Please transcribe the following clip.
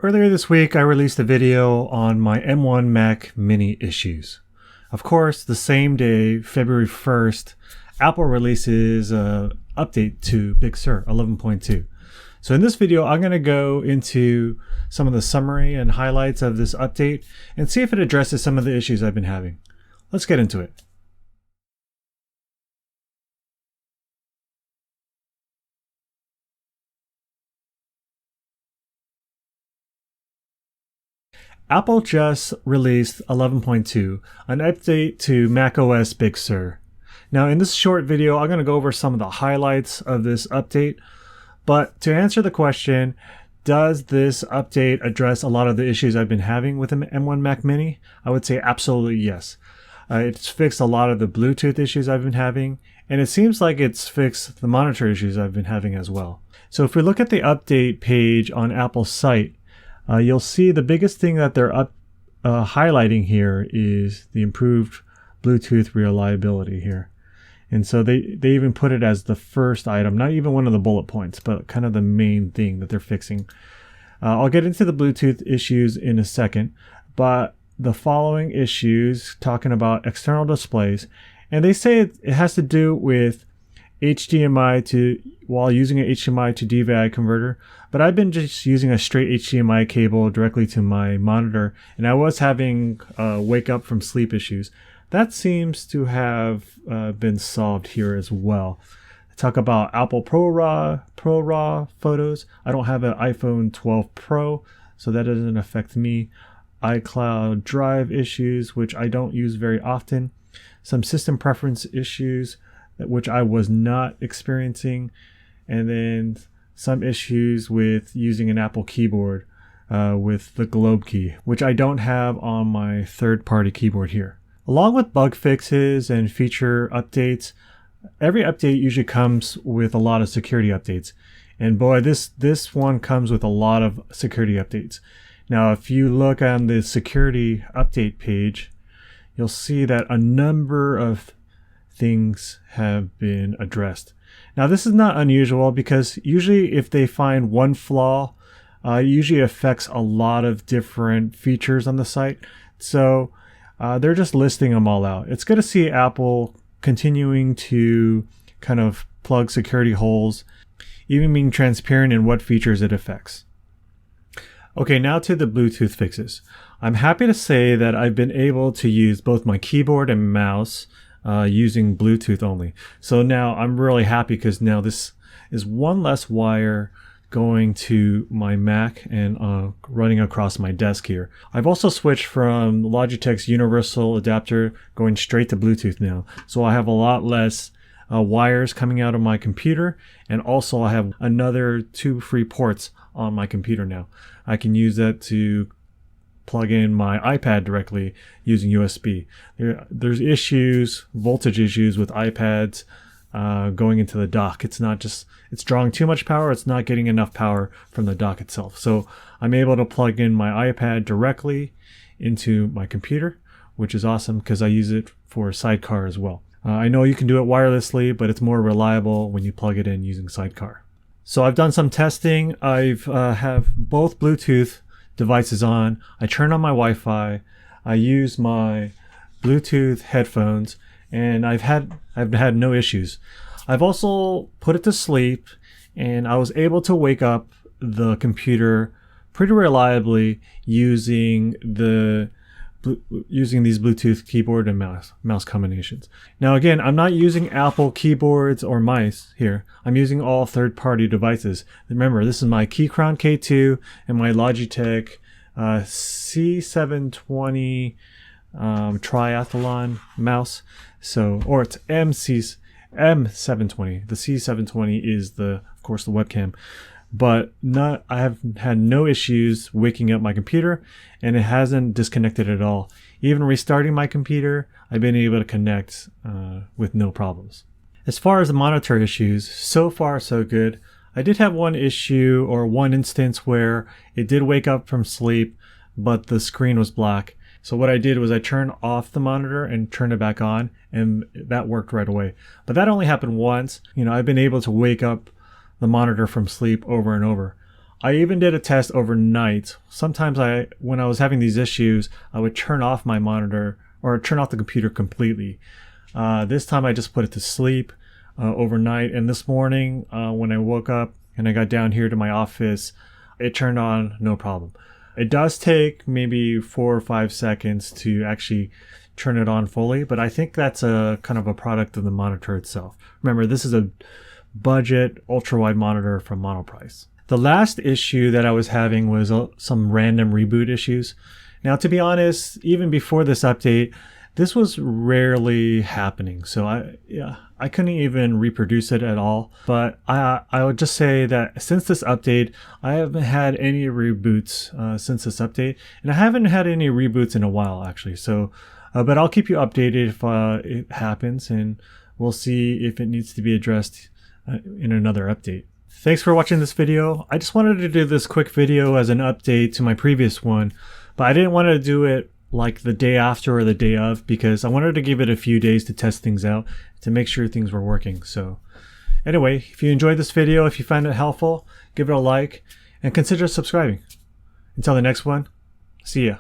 Earlier this week, I released a video on my M1 Mac Mini issues. Of course, the same day, February 1st, Apple releases an update to Big Sur 11.2. So in this video, I'm going to go into some of the summary and highlights of this update and see if it addresses some of the issues I've been having. Let's get into it. Apple just released 11.2, an update to macOS Big Sur. Now in this short video, I'm going to go over some of the highlights of this update. But to answer the question, does this update address a lot of the issues I've been having with the M1 Mac Mini? I would say absolutely yes. It's fixed a lot of the Bluetooth issues I've been having, and it seems like it's fixed the monitor issues I've been having as well. So if we look at the update page on Apple's site, you'll see the biggest thing that they're highlighting here is the improved Bluetooth reliability here. And so they even put it as the first item, not even one of the bullet points, but kind of the main thing that they're fixing. I'll get into the Bluetooth issues in a second, but the following issues talking about external displays, and they say it has to do with while using an HDMI to DVI converter, but I've been just using a straight HDMI cable directly to my monitor, and I was having wake up from sleep issues. That seems to have been solved here as well. Talk about Apple ProRAW photos. I don't have an iPhone 12 Pro, so that doesn't affect me. iCloud Drive issues, which I don't use very often. Some system preference issues, which I was not experiencing, and then some issues with using an Apple keyboard with the Globe key, which I don't have on my third-party keyboard here. Along with bug fixes and feature updates, every update usually comes with a lot of security updates. And boy, this one comes with a lot of security updates. Now, if you look on the security update page, you'll see that a number of things have been addressed. Now, this is not unusual because usually if they find one flaw, it usually affects a lot of different features on the site. So they're just listing them all out. It's good to see Apple continuing to kind of plug security holes, even being transparent in what features it affects. Okay, now to the Bluetooth fixes. I'm happy to say that I've been able to use both my keyboard and mouse using Bluetooth only. So now I'm really happy because now this is one less wire going to my Mac and running across my desk here. I've also switched from Logitech's universal adapter going straight to Bluetooth now. So I have a lot less wires coming out of my computer, and also I have another 2 free ports on my computer now. I can use that to plug in my iPad directly using USB. There's voltage issues with iPads going into the dock. It's drawing too much power. It's not getting enough power from the dock itself. So I'm able to plug in my iPad directly into my computer, which is awesome because I use it for Sidecar as well. I know you can do it wirelessly, but it's more reliable when you plug it in using Sidecar. So I've done some testing. I've have both Bluetooth devices on. I turn on my Wi-Fi. I use my Bluetooth headphones, and I've had no issues. I've also put it to sleep, and I was able to wake up the computer pretty reliably using these Bluetooth keyboard and mouse combinations. Now again, I'm not using Apple keyboards or mice here. I'm using all third-party devices. Remember, this is my Keychron K2 and my Logitech C720 Triathlon mouse. Or it's M720. The C720 is of course the webcam. But I have had no issues waking up my computer, and it hasn't disconnected at all. Even restarting my computer, I've been able to connect with no problems. As far as the monitor issues, so far so good. I did have one issue or one instance where it did wake up from sleep, but the screen was black. So what I did was I turned off the monitor and turned it back on, and that worked right away. But that only happened once. I've been able to wake up the monitor from sleep over and over. I even did a test overnight. Sometimes when I was having these issues, I would turn off my monitor or turn off the computer completely. This time I just put it to sleep overnight, and this morning when I woke up and I got down here to my office, it turned on no problem. It does take maybe 4 or 5 seconds to actually turn it on fully, but I think that's a kind of a product of the monitor itself. Remember, this is a budget ultra-wide monitor from Monoprice. The last issue that I was having was some random reboot issues. Now, to be honest, even before this update, this was rarely happening. So I couldn't even reproduce it at all. But I would just say that since this update, I haven't had any reboots since this update. And I haven't had any reboots in a while, actually. So, but I'll keep you updated if it happens, and we'll see if it needs to be addressed in another update. Thanks for watching this video. I just wanted to do this quick video as an update to my previous one, but I didn't want to do it like the day after or the day of, because I wanted to give it a few days to test things out to make sure things were working. So anyway, if you enjoyed this video, if you found it helpful, give it a like and consider subscribing. Until the next one, see ya.